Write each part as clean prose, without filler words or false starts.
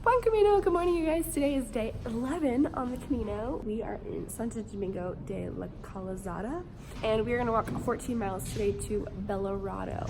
Buen Camino! Good morning, you guys. Today is day 11 on the Camino. We are in Santo Domingo de la Calzada, and we are going to walk 14 miles today to Belorado.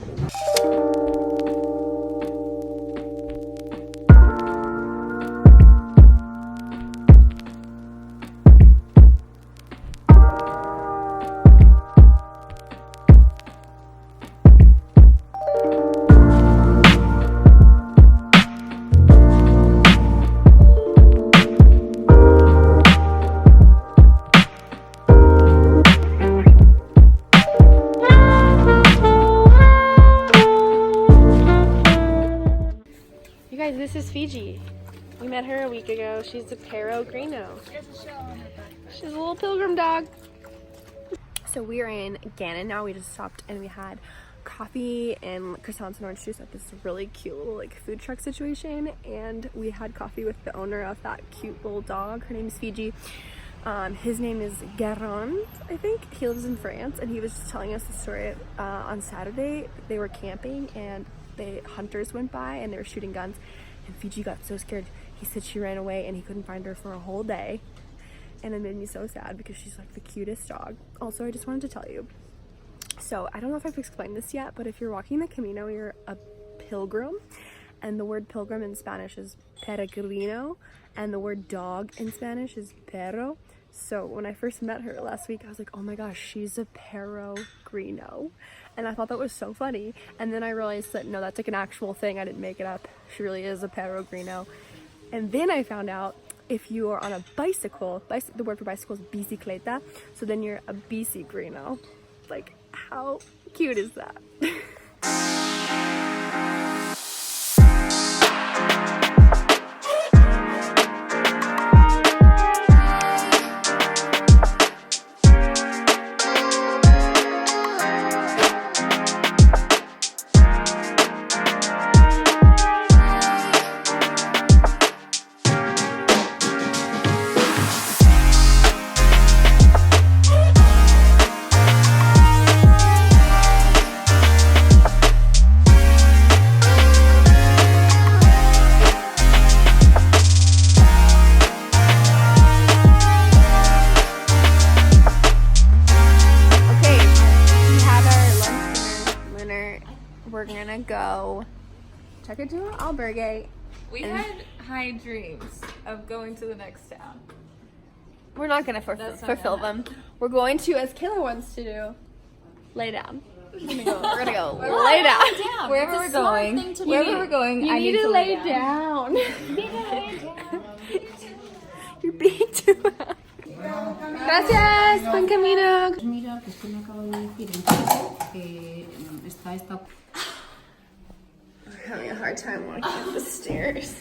This is Fiji. We met her a week ago. She's a Perogrino. She's a little pilgrim dog. So we are in Canon now. We just stopped and we had coffee and croissants and orange juice at this really cute little food truck situation. And we had coffee with the owner of that cute little dog. Her name is Fiji. His name is Garand, I think. He lives in France, and he was just telling us the story on Saturday. They were camping and the hunters went by and they were shooting guns. And Fiji got so scared. He said she ran away and he couldn't find her for a whole day. And it made me so sad because she's like the cutest dog. Also, I just wanted to tell you. So, I don't know if I've explained this yet, but if you're walking the Camino, you're a pilgrim. And the word pilgrim in Spanish is peregrino. And the word dog in Spanish is perro. So when I first met her last week, I was like, oh my gosh, she's a Perogrino. And I thought that was so funny. And then I realized that no, that's like an actual thing. I didn't make it up. She really is a Perogrino. And then I found out if you are on a bicycle, the word for bicycle is bicicleta. So then you're a bicigrino. Like, how cute is that? We're gonna go check it to our albergue. We had high dreams of going to the next town. We're not gonna fulfill them. We're going to, as Kayla wants to do, lay down. We're gonna go lay down. Wherever we're going, you I need to lay down. You're being too happy. Gracias, Buen Camino. Mira, que es que me acabo de decir está esta. We're having a hard time walking up the stairs.